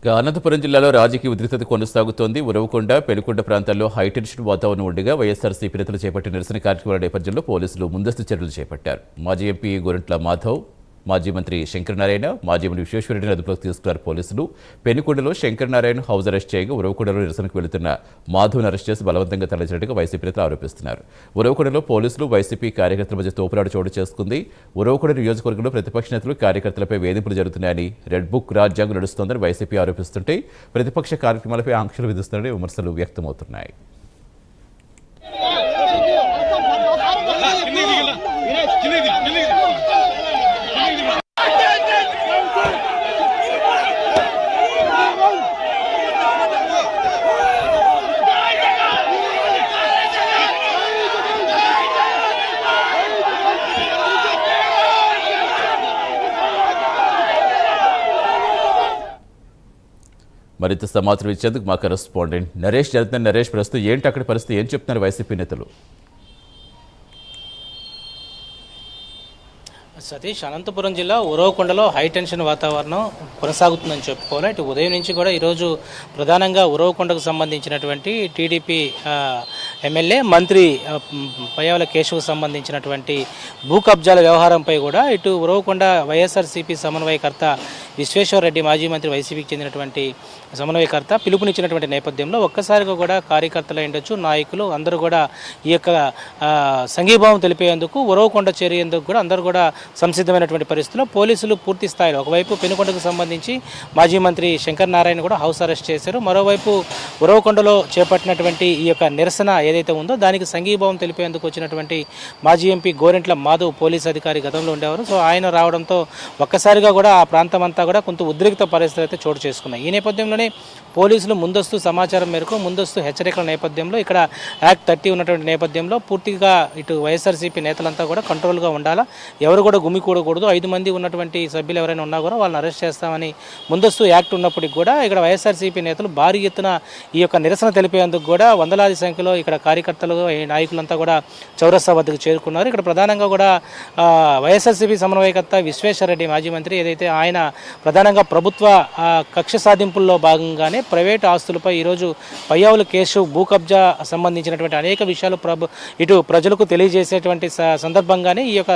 అనంతపురం జిల్లాలో రాజకీయ ఉద్రిక్తత కొనసాగుతోంది. ఉరవకొండ, పెనుకొండ ప్రాంతాల్లో హైటెన్షన్ వాతావరణం ఉండగా వైఎస్ఆర్సీపీ నేతలు చేపట్టిన నిరసన కార్యక్రమాల నేపథ్యంలో పోలీసులు ముందస్తు చర్యలు చేపట్టారు. మాజీ ఎంపీ గోరంట్ల మాధవ్, మాజీ మంత్రి శంకరనారాయణ, మాజీ మంత్రి విశ్వేశ్వరరెడ్డిని అదుపులోకి తీసుకున్నారు పోలీసులు. పెనుకొండలో శంకరనారాయణ హౌస్ అరెస్ట్ చేయగా ఉరవకొండలో నిరసనకు వెళుతున్న మాధవ్ను అరెస్ట్ చేసి బలవంతంగా తరలించినట్టుగా వైసీపీ నేతలు ఆరోపిస్తున్నారు. ఉరవకొండలో పోలీసులు, వైసీపీ కార్యకర్తల మధ్య తోపులాట చోటు చేసుకుంది. ఉరవకొండ నియోజకవర్గంలో ప్రతిపక్ష నేతలు కార్యకర్తలపై వేధింపులు జరుగుతున్నాయని, రెడ్ బుక్ రాజ్యాంగం నడుస్తోందని వైసీపీ ఆరోపిస్తుంటే ప్రతిపక్ష కార్యక్రమాలపై ఆంక్షలు విధిస్తున్నారని విమర్శలు వ్యక్తమవుతున్నాయి. మరింత సమాచారం ఇచ్చేందుకు మా కరెస్పాండెంట్ నరేష్ జరుగుతున్న. నరేష్, ప్రస్తుతం ఏంటి అక్కడి పరిస్థితి, ఏం చెప్తున్నారు వైసీపీ నేతలు? సతీష్, అనంతపురం జిల్లా ఉరవకొండలో హైటెన్షన్ వాతావరణం కొనసాగుతుందని చెప్పుకోవాలి. ఇటు ఉదయం నుంచి కూడా ఈరోజు ప్రధానంగా ఉరవకొండకు సంబంధించినటువంటి టీడీపీ ఎమ్మెల్యే మంత్రి పయ్యావుల కేశవ్కు సంబంధించినటువంటి భూ కబ్జాల వ్యవహారంపై కూడా ఇటు ఉరవకొండ వైఎస్ఆర్సీపీ సమన్వయకర్త విశ్వేశ్వరరెడ్డి, మాజీ మంత్రి వైసీపీకి చెందినటువంటి సమన్వయకర్త పిలుపునిచ్చినటువంటి నేపథ్యంలో ఒక్కసారిగా కూడా కార్యకర్తలు ఉండొచ్చు, నాయకులు అందరూ కూడా ఈ యొక్క సంఘీభావం తెలిపేందుకు ఉరవకొండ చేరేందుకు కూడా అందరూ కూడా సంసిద్ధమైనటువంటి పరిస్థితుల్లో పోలీసులు పూర్తి స్థాయిలో ఒకవైపు పెనుకొండకు సంబంధించి మాజీ మంత్రి శంకరనారాయణ కూడా హౌస్ అరెస్ట్ చేశారు. మరోవైపు ఉరవకొండలో చేపట్టినటువంటి ఈ యొక్క నిరసన ఏదైతే ఉందో దానికి సంఘీభావం తెలిపేందుకు వచ్చినటువంటి మాజీ ఎంపీ గోరంట్ల మాధవ్ పోలీస్ అధికారి గతంలో ఉండేవారు. సో ఆయన రావడంతో ఒక్కసారిగా కూడా ఆ ప్రాంతం అంతా కూడా కొంత ఉద్రిక్త పరిస్థితులు అయితే చోటు చేసుకున్నాయి. ఈ నేపథ్యంలోనే పోలీసులు ముందస్తు సమాచారం మేరకు, ముందస్తు హెచ్చరికల నేపథ్యంలో ఇక్కడ యాక్ట్ 30 ఉన్నటువంటి నేపథ్యంలో పూర్తిగా ఇటు వైఎస్ఆర్సీపీ నేతలంతా కూడా కంట్రోల్గా ఉండాలా, ఎవరు కూడా గుమికూడకూడదు, 5 మంది ఉన్నటువంటి సభ్యులు ఎవరైనా ఉన్నా కూడా వాళ్ళని అరెస్ట్ చేస్తామని ముందస్తు యాక్ట్ ఉన్నప్పటికీ కూడా ఇక్కడ వైఎస్ఆర్సీపీ నేతలు భారీ ఎత్తున ఈ యొక్క నిరసన తెలిపేందుకు కూడా వందలాది సంఖ్యలో ఇక్కడ కార్యకర్తలు, నాయకులంతా కూడా చౌరస్తా వద్దకు చేరుకున్నారు. ఇక్కడ ప్రధానంగా కూడా వైఎస్ఆర్సీపీ సమన్వయకర్త విశ్వేశ్వరరెడ్డి మాజీ మంత్రి ఏదైతే ఆయన ప్రధానంగా ప్రభుత్వ కక్ష సాధింపుల్లో భాగంగానే ప్రైవేటు ఆస్తులపై ఈరోజు పయ్యావుల కేసు భూ కబ్జా సంబంధించినటువంటి అనేక విషయాలు ఇటు ప్రజలకు తెలియజేసేటువంటి సందర్భంగానే ఈ యొక్క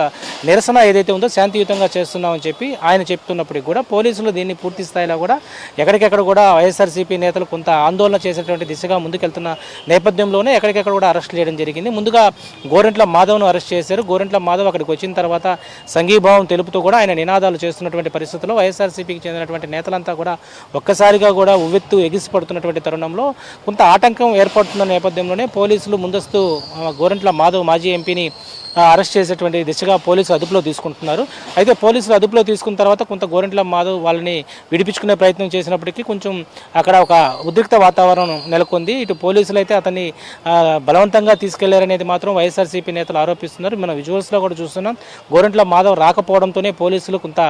నిరసన ఏదైతే ఉందో శాంతియుతంగా చేస్తున్నామని చెప్పి ఆయన చెప్తున్నప్పటికీ కూడా పోలీసులు దీన్ని పూర్తి స్థాయిలో కూడా ఎక్కడికెక్కడ కూడా వైఎస్ఆర్సీపీ నేతలు కొంత ఆందోళన చేసేటువంటి దిశగా ముందుకెళ్తున్న నేపథ్యంలోనే ఎక్కడికెక్కడ కూడా అరెస్ట్ చేయడం జరిగింది. ముందుగా గోరంట్ల మాధవ్ను అరెస్ట్ చేశారు. గోరంట్ల మాధవ్ అక్కడికి వచ్చిన తర్వాత సంఘీభావం తెలుపుతూ కూడా ఆయన నినాదాలు చేస్తున్నటువంటి పరిస్థితుల్లో వైఎస్ఆర్సీపీకి చెందినటువంటి నేతలంతా కూడా ఒక్కసారిగా కూడా ఉవ్వెత్తు ఎగిసిపడుతున్నటువంటి తరుణంలో కొంత ఆటంకం ఏర్పడుతున్న నేపథ్యంలోనే పోలీసులు ముందస్తు గోరంట్ల మాధవ్ మాజీ ఎంపీని అరెస్ట్ చేసేటువంటి దిశగా పోలీసులు అదుపులో తీసుకుంటున్నారు. అయితే పోలీసులు అదుపులో తీసుకున్న తర్వాత కొంత గోరంట్ల మాధవ్ వాళ్ళని విడిపించుకునే ప్రయత్నం చేసినప్పటికీ కొంచెం అక్కడ ఒక ఉద్రిక్త వాతావరణం నెలకొంది. ఇటు పోలీసులు అయితే అతన్ని బలవంతంగా తీసుకెళ్లారనేది మాత్రం వైఎస్ఆర్సీపీ నేతలు ఆరోపిస్తున్నారు. మనం విజువల్స్లో కూడా చూస్తున్నాం. గోరంట్ల మాధవ్ రాకపోవడంతోనే పోలీసులు కొంత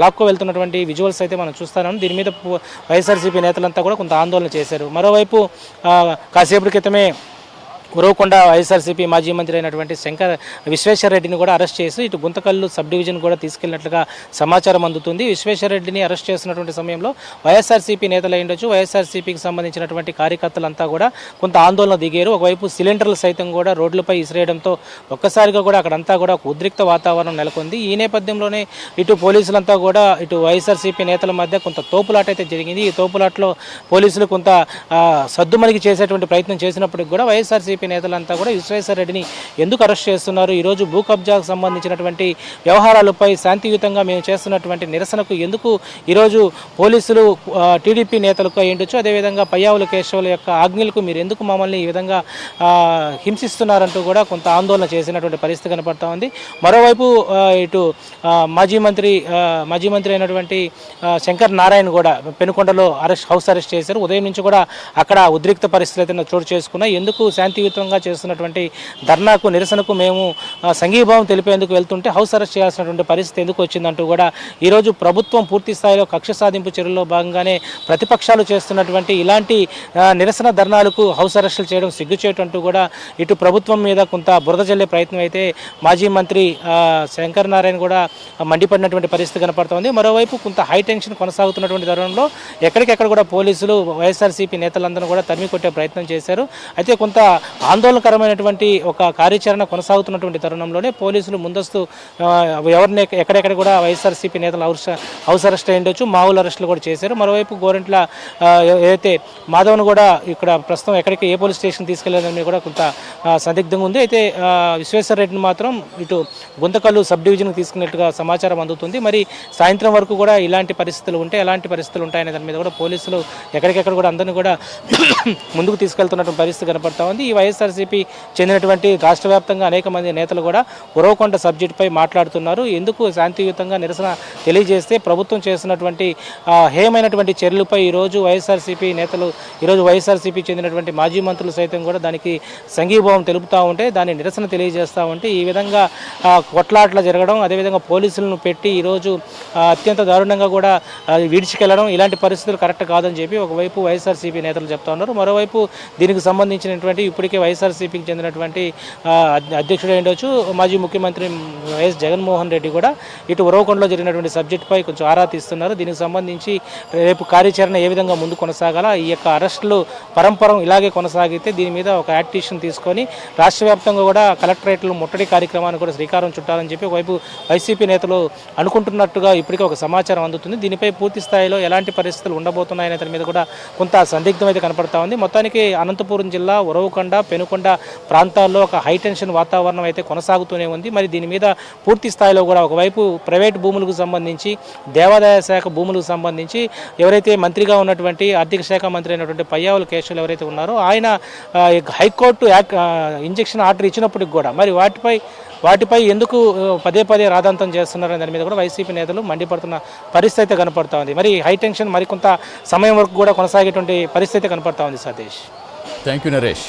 లాక్కు వెళ్తున్నటువంటి విజువల్స్ అయితే మనం చూస్తున్నాం. దీని మీద వైఎస్ఆర్సీపీ నేతలంతా కూడా కొంత ఆందోళన చేశారు. మరోవైపు కాసేపటి క్రితమే ఉరవకొండ వైఎస్ఆర్సీపీ మాజీ మంత్రి అయినటువంటి విశ్వేశ్వరరెడ్డిని కూడా అరెస్ట్ చేసి ఇటు గుంతకల్లు సబ్ డివిజన్ కూడా తీసుకెళ్లినట్లుగా సమాచారం అందుతుంది. విశ్వేశ్వరరెడ్డిని అరెస్ట్ చేసినటువంటి సమయంలో వైఎస్ఆర్సీపీ నేతలు అయ్యుండొచ్చు, వైఎస్ఆర్సీపీకి సంబంధించినటువంటి కార్యకర్తలంతా కూడా కొంత ఆందోళన దిగారు. ఒకవైపు సిలిండర్లు సైతం కూడా రోడ్లపై ఇసిరేయడంతో ఒక్కసారిగా కూడా అక్కడంతా కూడా ఒక ఉద్రిక్త వాతావరణం నెలకొంది. ఈ నేపథ్యంలోనే ఇటు పోలీసులంతా కూడా ఇటు వైఎస్ఆర్సీపీ నేతల మధ్య కొంత తోపులాట అయితే జరిగింది. ఈ తోపులాటలో పోలీసులు కొంత సద్దుమణిగి చేసేటువంటి ప్రయత్నం చేసినప్పటికీ కూడా వైఎస్ఆర్సీపీ నేతలంతా కూడా విశ్వేశ్వరరెడ్డిని ఎందుకు అరెస్ట్ చేస్తున్నారు, ఈరోజు భూ కబ్జాకు సంబంధించినటువంటి వ్యవహారాలపై శాంతియుతంగా మేము చేస్తున్నటువంటి నిరసనకు ఎందుకు ఈరోజు పోలీసులు టీడీపీ నేతలకు అయ్యుండొచ్చు, అదేవిధంగా పయ్యావుల కేశవుల యొక్క ఆజ్ఞలకు మీరు ఎందుకు మమ్మల్ని ఈ విధంగా హింసిస్తున్నారంటూ కూడా కొంత ఆందోళన చేసినటువంటి పరిస్థితి కనపడతా ఉంది. మరోవైపు ఇటు మాజీ మంత్రి అయినటువంటి శంకరనారాయణ కూడా పెనుకొండలో హౌస్ అరెస్ట్ చేశారు. ఉదయం నుంచి కూడా అక్కడ ఉద్రిక్త పరిస్థితులు అయితే చోటు చేసుకున్నాయి. ఎందుకు శాంతియుతంగా శాంతియుతంగా చేస్తున్నటువంటి ధర్నాకు నిరసనకు మేము సంఘీభావం తెలిపేందుకు వెళ్తుంటే హౌస్ అరెస్ట్ చేయాల్సినటువంటి పరిస్థితి ఎందుకు వచ్చిందంటూ కూడా ఈరోజు ప్రభుత్వం పూర్తి స్థాయిలో కక్ష సాధింపు చర్యల్లో భాగంగానే ప్రతిపక్షాలు చేస్తున్నటువంటి ఇలాంటి నిరసన ధర్నాలకు హౌస్ అరెస్టులు చేయడం సిగ్గుచేటంటూ కూడా ఇటు ప్రభుత్వం మీద కొంత బురద జల్లే ప్రయత్నం అయితే మాజీ మంత్రి శంకర్ నారాయణ కూడా మండిపడినటువంటి పరిస్థితి కనపడుతోంది. మరోవైపు కొంత హై టెన్షన్ కొనసాగుతున్నటువంటి తరుణంలో ఎక్కడికెక్కడ కూడా పోలీసులు వైఎస్ఆర్సీపీ నేతలందరూ కూడా తరిమి కొట్టే ప్రయత్నం చేశారు. అయితే కొంత ఆందోళనకరమైనటువంటి ఒక కార్యాచరణ కొనసాగుతున్నటువంటి తరుణంలోనే పోలీసులు ముందస్తు ఎవరిని ఎక్కడెక్కడ కూడా వైఎస్ఆర్సీపీ నేతలు హౌస్ అరెస్ట్ అయ్యిండొచ్చు, మామూలు అరెస్టులు కూడా చేశారు. మరోవైపు గోరంట్ల ఏదైతే మాధవ్ను కూడా ఇక్కడ ప్రస్తుతం ఎక్కడికి ఏ పోలీస్ స్టేషన్ తీసుకెళ్లేదని కూడా కొంత సందిగ్ధంగా ఉంది. అయితే విశ్వేశ్వర రెడ్డిని మాత్రం ఇటు గుంతకల్లు సబ్ డివిజన్కి తీసుకున్నట్టుగా సమాచారం అందుతుంది. మరి సాయంత్రం వరకు కూడా ఇలాంటి పరిస్థితులు ఉంటే ఎలాంటి పరిస్థితులు ఉంటాయనే దాని మీద కూడా పోలీసులు ఎక్కడికెక్కడ కూడా అందరినీ కూడా ముందుకు తీసుకెళ్తున్నటువంటి పరిస్థితి కనపడతా ఉంది. ఈ వైఎస్ఆర్సీపీ చెందినటువంటి రాష్ట్ర వ్యాప్తంగా అనేక మంది నేతలు కూడా ఉరవకొండ సబ్జెక్టుపై మాట్లాడుతున్నారు. ఎందుకు శాంతియుతంగా నిరసన తెలియజేస్తే ప్రభుత్వం చేస్తున్నటువంటి హేయమైనటువంటి చర్యలపై ఈరోజు వైఎస్ఆర్సీపీ నేతలు, ఈరోజు వైఎస్ఆర్సీపీ చెందినటువంటి మాజీ మంత్రులు సైతం కూడా దానికి సంఘీభావం తెలుపుతూ ఉంటే, దాన్ని నిరసన తెలియజేస్తూ ఉంటే ఈ విధంగా కొట్లాట్లు జరగడం, అదేవిధంగా పోలీసులను పెట్టి ఈరోజు అత్యంత దారుణంగా కూడా విడిచికెళ్లడం, ఇలాంటి పరిస్థితులు కరెక్ట్ కాదని చెప్పి ఒకవైపు వైఎస్ఆర్సీపీ నేతలు చెప్తా ఉన్నారు. మరోవైపు దీనికి సంబంధించినటువంటి ఇప్పటికే వైఎస్ఆర్సీపీకి చెందినటువంటి అధ్యక్షుడు ఉండొచ్చు మాజీ ముఖ్యమంత్రి వైఎస్ జగన్మోహన్ రెడ్డి కూడా ఇటు ఉరవకొండలో జరిగినటువంటి సబ్జెక్టుపై కొంచెం ఆరా తీస్తున్నారు. దీనికి సంబంధించి రేపు కార్యాచరణ ఏ విధంగా ముందు కొనసాగాల, ఈ యొక్క అరెస్టులు పరంపరం ఇలాగే కొనసాగితే దీని మీద ఒక యాక్టిషన్ తీసుకొని రాష్ట్ర వ్యాప్తంగా కూడా కలెక్టరేట్లు ముట్టడి కార్యక్రమాన్ని కూడా శ్రీకారం చుట్టాలని చెప్పి ఒకవైపు వైసీపీ నేతలు అనుకుంటున్నట్టుగా ఇప్పటికే ఒక సమాచారం అందుతుంది. దీనిపై పూర్తి స్థాయిలో ఎలాంటి పరిస్థితులు ఉండబోతున్నాయనే దాని మీద కూడా కొంత సందిగ్ధం అయితే కనపడతా ఉంది. మొత్తానికి అనంతపురం జిల్లా ఉరవకొండ, పెనుకొండ ప్రాంతాల్లో ఒక హై టెన్షన్ వాతావరణం అయితే కొనసాగుతూనే ఉంది. మరి దీని మీద పూర్తి స్థాయిలో కూడా ఒకవైపు ప్రైవేట్ భూములకు సంబంధించి, దేవాదాయ శాఖ భూములకు సంబంధించి ఎవరైతే మంత్రిగా ఉన్నటువంటి ఆర్థిక శాఖ మంత్రి అయినటువంటి పయ్యావుల కేశవులు ఎవరైతే ఉన్నారో ఆయన హైకోర్టు ఇంజెక్షన్ ఆర్డర్ ఇచ్చినప్పటికి కూడా మరి వాటిపై ఎందుకు పదే పదే రాద్ధాంతం చేస్తున్నారనే దాని మీద కూడా వైసీపీ నేతలు మండిపడుతున్న పరిస్థితి అయితే కనపడతా ఉంది. మరి హై టెన్షన్ మరికొంత సమయం వరకు కూడా కొనసాగేటువంటి పరిస్థితి కనపడతా ఉంది. Satish, thank you Naresh.